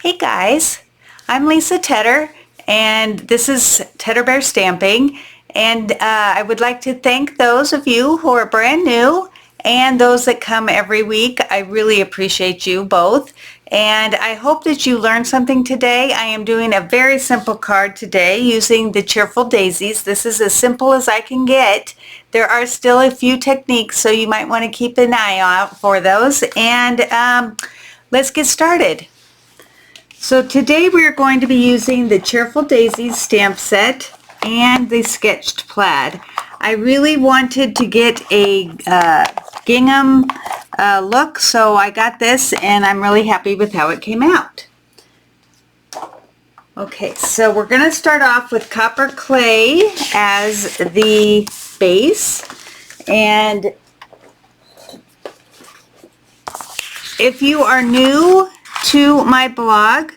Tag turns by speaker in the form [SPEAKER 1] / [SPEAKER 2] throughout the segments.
[SPEAKER 1] Hey guys, I'm Lisa Tedder and this is Tedder Bear Stamping, and I would like to thank those of you who are brand new and those that come every week. I really appreciate you both, and I hope that you learned something today. I am doing a very simple card today using the Cheerful Daisies. This is as simple as I can get. There are still a few techniques, so you might want to keep an eye out for those, and let's get started. So today we are going to be using the Cheerful Daisies stamp set and the Sketched Plaid. I really wanted to get a gingham look, so I got this and I'm really happy with how it came out. Okay, so we're going to start off with copper clay as the base, and if you are new to my blog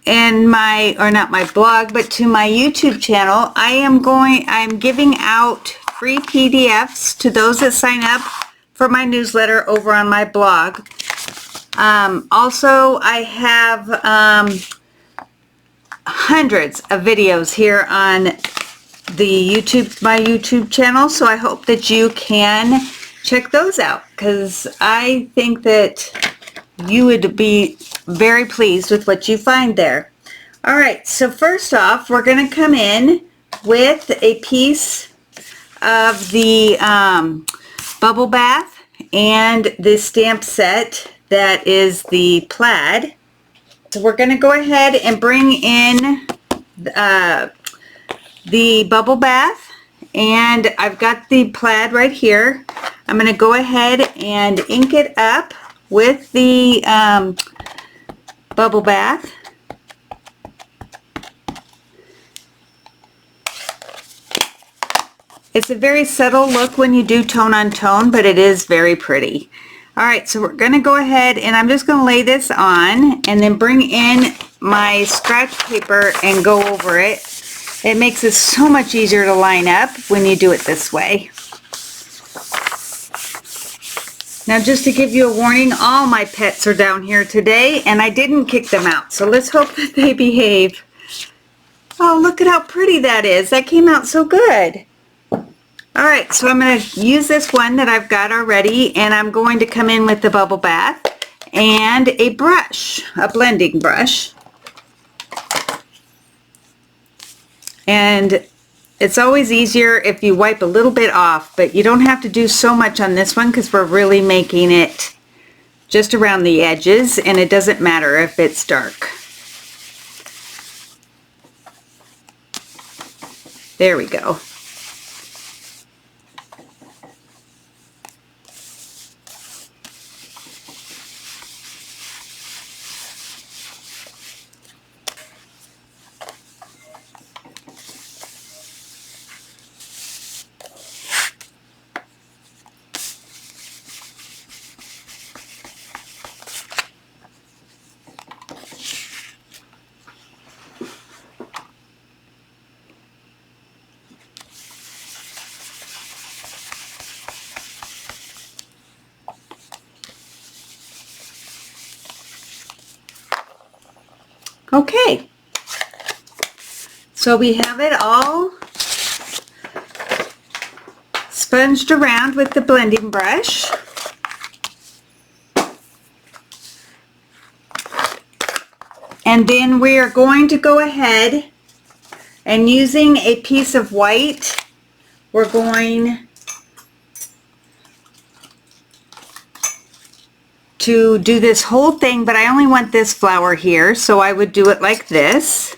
[SPEAKER 1] and not my blog, but to my YouTube channel, I'm giving out free PDFs to those that sign up for my newsletter over on my blog. Also, I have hundreds of videos here on my YouTube channel, so I hope that you can check those out, because I think that you would be very pleased with what you find there. All right, so first off, we're going to come in with a piece of the bubble bath and the stamp set that is the plaid. So we're going to go ahead and bring in the bubble bath, and I've got the plaid right here. I'm going to go ahead and ink it up with the bubble bath. It's a very subtle look when you do tone on tone, but it is very pretty. Alright, so we're going to go ahead and I'm just going to lay this on and then bring in my scratch paper and go over it. It makes it so much easier to line up when you do it this way. Now, just to give you a warning, all my pets are down here today and I didn't kick them out, so let's hope that they behave. Oh, look at how pretty that is. That came out so good. Alright, so I'm going to use this one that I've got already, and I'm going to come in with the bubble bath and a brush, a blending brush. And it's always easier if you wipe a little bit off, but you don't have to do so much on this one because we're really making it just around the edges, and it doesn't matter if it's dark. There we go. Okay, so we have it all sponged around with the blending brush. And then we are going to go ahead and, using a piece of white, we're going to do this whole thing, but I only want this flower here, so I would do it like this,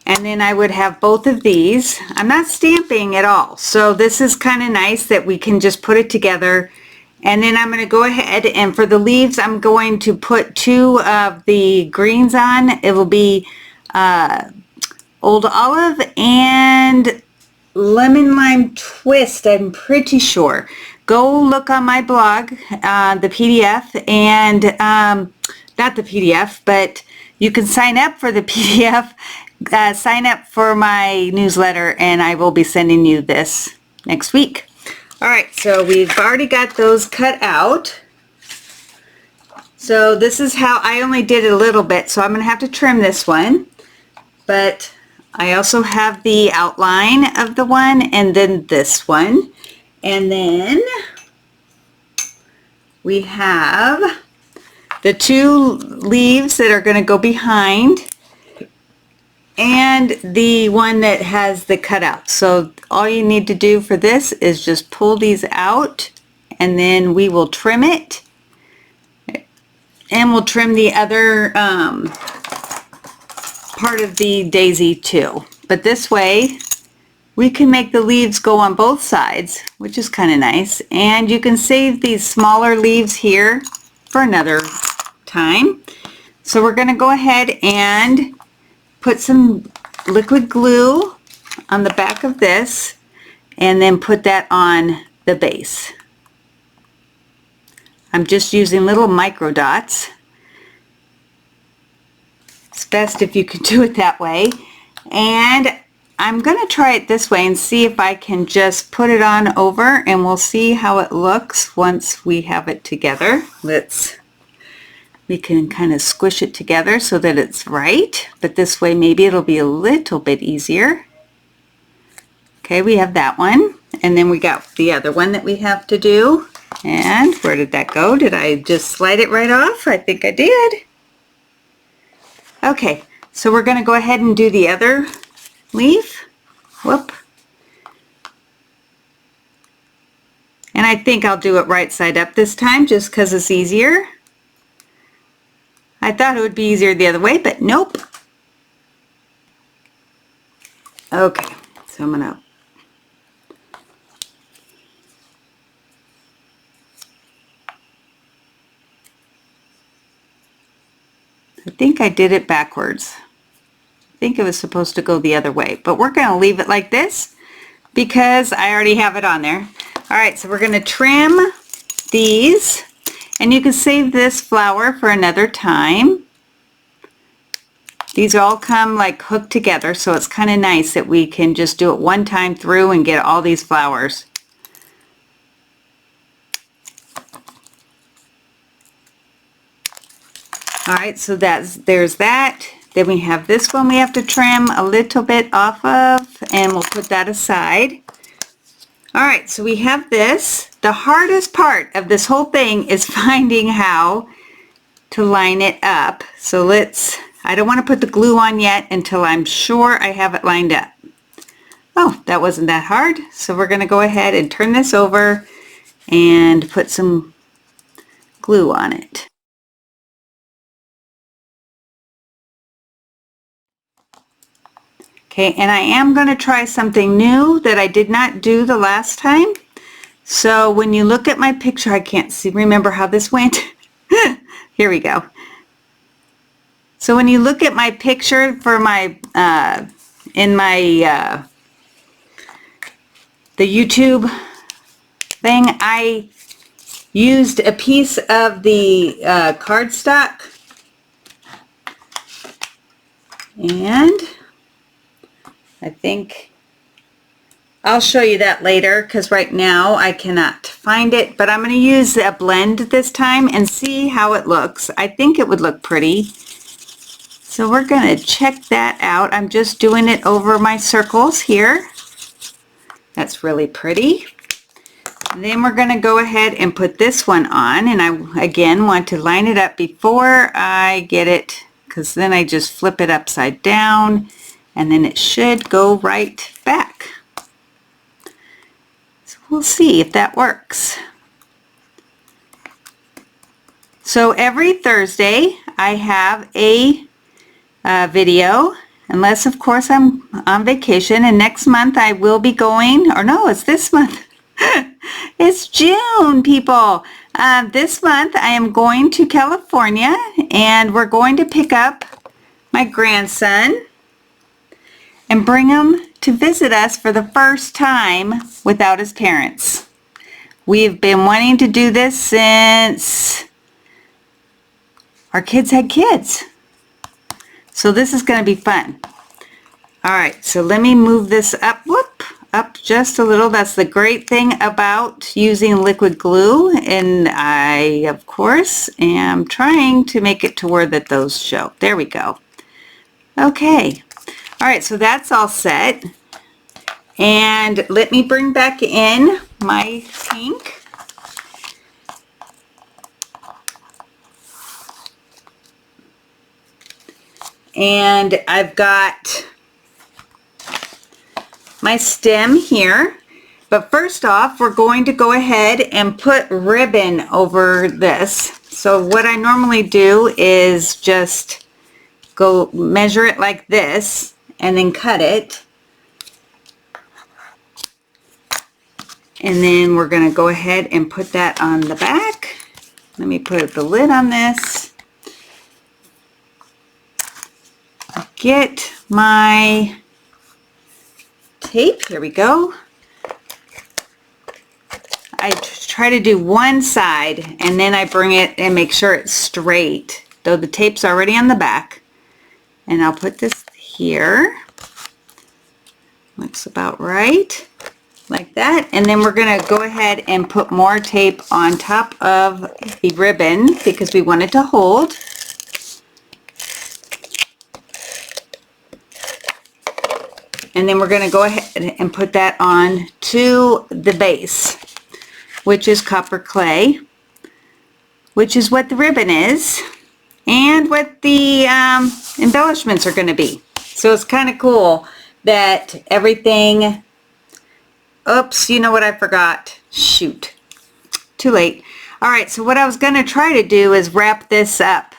[SPEAKER 1] and then I would have both of these. I'm not stamping at all, so this is kind of nice that we can just put it together. And then I'm going to go ahead, and for the leaves I'm going to put two of the greens on. It will be Old Olive and Lemon Lime Twist, I'm pretty sure. Go look on my blog, the PDF, and not the PDF, but you can sign up for the PDF, sign up for my newsletter, and I will be sending you this next week. Alright, so we've already got those cut out. So this is how I only did a little bit, so I'm going to have to trim this one. But I also have the outline of the one and then this one. And then we have the two leaves that are going to go behind and the one that has the cutout. So all you need to do for this is just pull these out, and then we will trim it, and we'll trim the other part of the daisy too. But this way we can make the leaves go on both sides, which is kind of nice. And you can save these smaller leaves here for another time. So we're going to go ahead and put some liquid glue on the back of this and then put that on the base. I'm just using little micro dots. It's best if you can do it that way. And I'm going to try it this way and see if I can just put it on over, and we'll see how it looks once we have it together. We can kind of squish it together so that it's right, but this way maybe it'll be a little bit easier. Okay, we have that one, and then we got the other one that we have to do. And where did that go? Did I just slide it right off? I think I did. Okay, so we're going to go ahead and do the other leaf. Whoop. And I think I'll do it right side up this time just because it's easier. I thought it would be easier the other way, but nope. Okay, so I'm gonna I think I did it backwards. I think it was supposed to go the other way, but we're gonna leave it like this because I already have it on there. All right, so we're gonna trim these. And you can save this flower for another time. These all come like hooked together, so it's kind of nice that we can just do it one time through and get all these flowers. All right, so there's that. Then we have this one we have to trim a little bit off of, and we'll put that aside. All right, so we have this. The hardest part of this whole thing is finding how to line it up. So I don't want to put the glue on yet until I'm sure I have it lined up. Oh, that wasn't that hard. So we're going to go ahead and turn this over and put some glue on it. Okay, and I am going to try something new that I did not do the last time. So when you look at my picture, I can't remember how this went. Here we go. So when you look at my picture for my in my the YouTube thing, I used a piece of the cardstock, and I think I'll show you that later because right now I cannot find it, but I'm going to use a blend this time and see how it looks. I think it would look pretty. So we're going to check that out. I'm just doing it over my circles here. That's really pretty. And then we're going to go ahead and put this one on, and I again want to line it up before I get it, because then I just flip it upside down and then it should go right back. We'll see if that works. So every Thursday I have a video, unless of course I'm on vacation, and next month I will be going, or no, it's this month. It's June, people. This month I am going to California, and we're going to pick up my grandson and bring him to visit us for the first time without his parents. We've been wanting to do this since our kids had kids. So this is going to be fun. All right, so let me move this up. Whoop. up just a little. That's the great thing about using liquid glue, and I of course am trying to make it to where that those show. There we go. Okay, all right, so that's all set, and let me bring back in my pink. And I've got my stem here, but first off we're going to go ahead and put ribbon over this. So what I normally do is just go measure it like this and then cut it, and then we're going to go ahead and put that on the back. Let me put the lid on this. Get my tape. Here we go. I try to do one side and then I bring it and make sure it's straight, though the tape's already on the back. And I'll put this here. Looks about right, like that. And then we're going to go ahead and put more tape on top of the ribbon because we want it to hold. And then we're going to go ahead and put that on to the base, which is copper clay, which is what the ribbon is and what the embellishments are going to be. So it's kind of cool that everything, oops, you know what I forgot? Shoot, too late. All right, so what I was going to try to do is wrap this up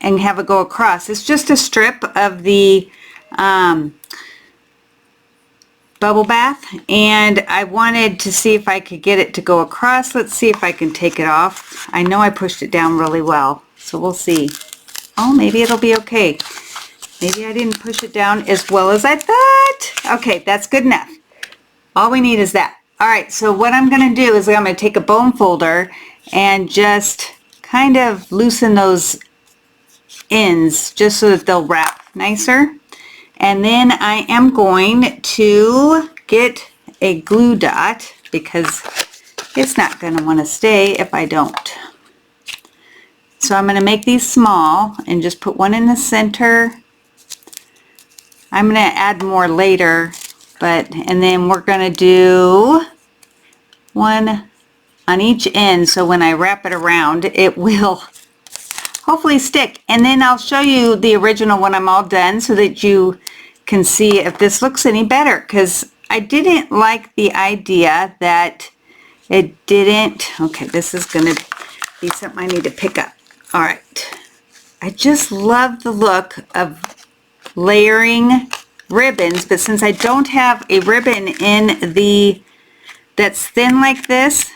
[SPEAKER 1] and have it go across. It's just a strip of the bubble bath, and I wanted to see if I could get it to go across. Let's see if I can take it off. I know I pushed it down really well, so we'll see. Oh, maybe it'll be okay. Maybe I didn't push it down as well as I thought. Okay, that's good enough. All we need is that. All right, so what I'm going to do is I'm going to take a bone folder and just kind of loosen those ends just so that they'll wrap nicer. And then I am going to get a glue dot because it's not going to want to stay if I don't. So I'm going to make these small and just put one in the center. I'm going to add more later, and then we're going to do one on each end, so when I wrap it around it will hopefully stick. And then I'll show you the original when I'm all done so that you can see if this looks any better, because I didn't like the idea that it didn't. Okay, this is going to be something I need to pick up. All right, I just love the look of layering ribbons, but since I don't have a ribbon that's thin like this,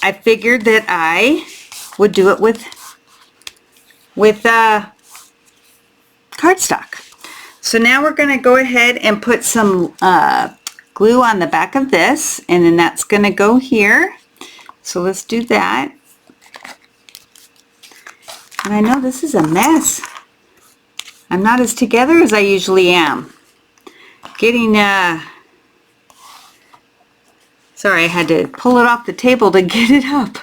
[SPEAKER 1] I figured that I would do it with cardstock. So now we're going to go ahead and put some glue on the back of this, and then that's going to go here. So let's do that. And I know this is a mess. I'm not as together as I usually am. Sorry, I had to pull it off the table to get it up.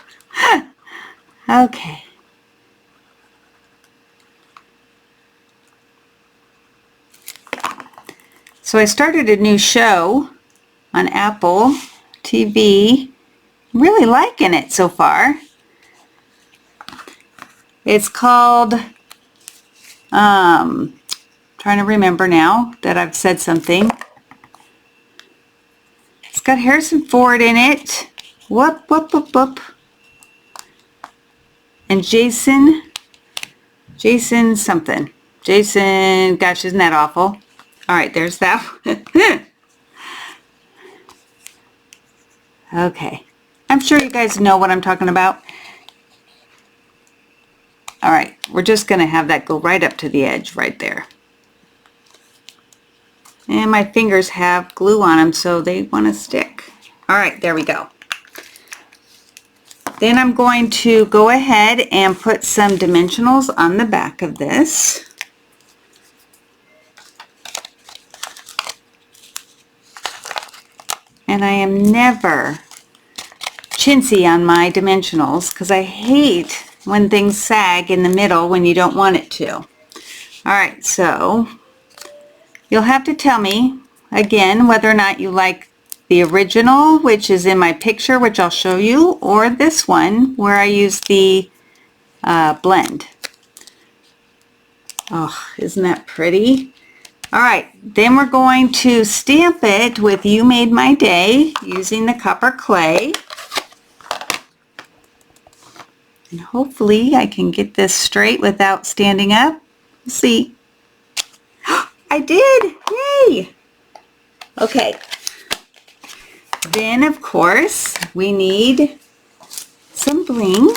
[SPEAKER 1] Okay. So I started a new show on Apple TV. I'm really liking it so far. It's called, trying to remember now that I've said something. It's got Harrison Ford in it. Whoop, whoop, whoop, whoop. And Jason something. Jason, gosh, isn't that awful? All right, there's that one. Okay. I'm sure you guys know what I'm talking about. All right, we're just going to have that go right up to the edge right there. And my fingers have glue on them, so they want to stick. All right, there we go. Then I'm going to go ahead and put some dimensionals on the back of this. And I am never chintzy on my dimensionals because I hate when things sag in the middle when you don't want it to. All right, so you'll have to tell me again whether or not you like the original, which is in my picture, which I'll show you, or this one where I use the blend. Oh, isn't that pretty? All right, then we're going to stamp it with You Made My Day using the copper clay. And hopefully I can get this straight without standing up. Let's see. I did! Yay! Okay. Then, of course, we need some bling.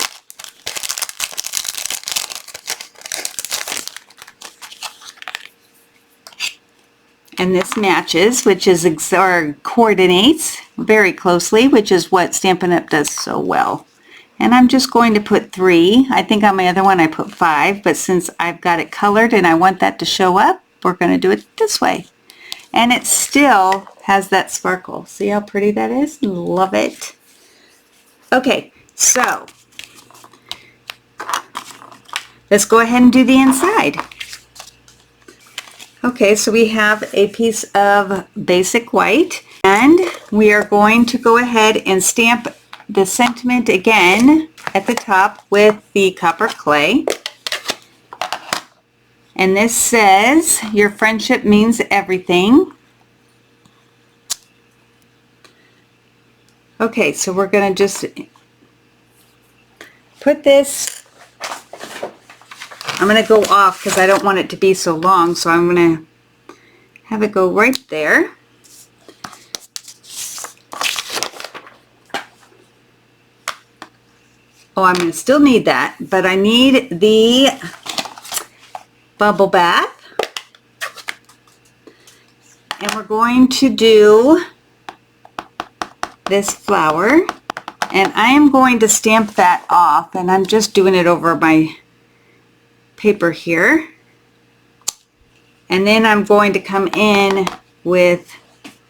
[SPEAKER 1] And this matches, which is or coordinates very closely, which is what Stampin' Up! Does so well. And I'm just going to put 3. I think on my other one I put 5, but since I've got it colored and I want that to show up, we're going to do it this way. And it still has that sparkle. See how pretty that is? Love it. Okay, so let's go ahead and do the inside. Okay, so we have a piece of basic white, and we are going to go ahead and stamp the sentiment again at the top with the copper clay. And this says, "Your friendship means everything." Okay, so we're going to just put this, I'm going to go off because I don't want it to be so long, so I'm going to have it go right there. Oh, I'm going to still need that, but I need the bubble bath. And we're going to do this flower, and I am going to stamp that off, and I'm just doing it over my paper here. And then I'm going to come in with,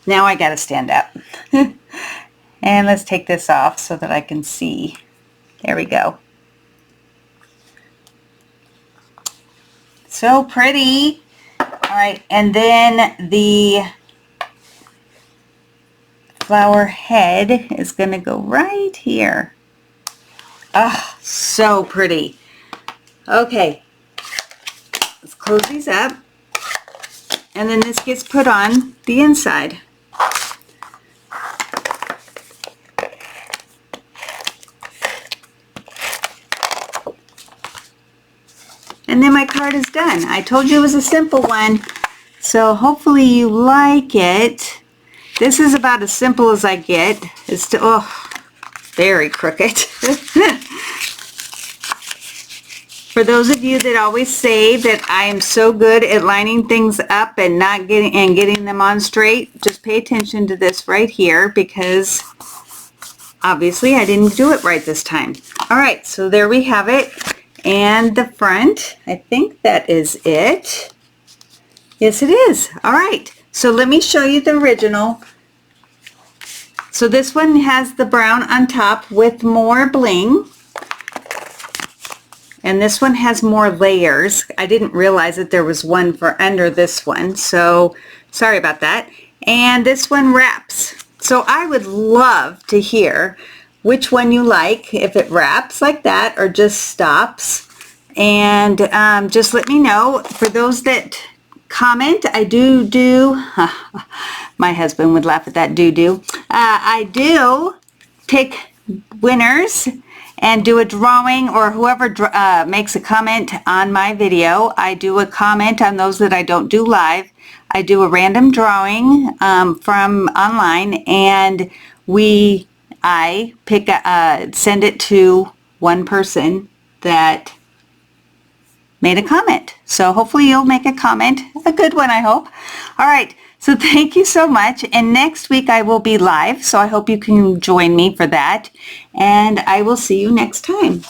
[SPEAKER 1] now I got to stand up. And let's take this off so that I can see. There we go. So pretty. All right, and then the flower head is going to go right here. Oh, so pretty. Okay, let's close these up. And then this gets put on the inside. And then my card is done. I told you it was a simple one, so hopefully you like it. This is about as simple as I get. It's still, oh, very crooked. For those of you that always say that I am so good at lining things up and not getting them on straight, just pay attention to this right here, because obviously I didn't do it right this time. All right, so there we have it. And the front, I think that is it. Yes, it is. All right, so let me show you the original. So this one has the brown on top with more bling. And this one has more layers. I didn't realize that there was one for under this one, so sorry about that. And this one wraps. So I would love to hear which one you like, if it wraps like that or just stops. And just let me know. For those that comment, I do my husband would laugh at that I do pick winners and do a drawing, or whoever makes a comment on my video. I do a comment on those that I don't do live. I do a random drawing from online, and I pick send it to one person that made a comment. So hopefully you'll make a comment, a good one, I hope. All right, so thank you so much, and next week I will be live, so I hope you can join me for that, and I will see you next time.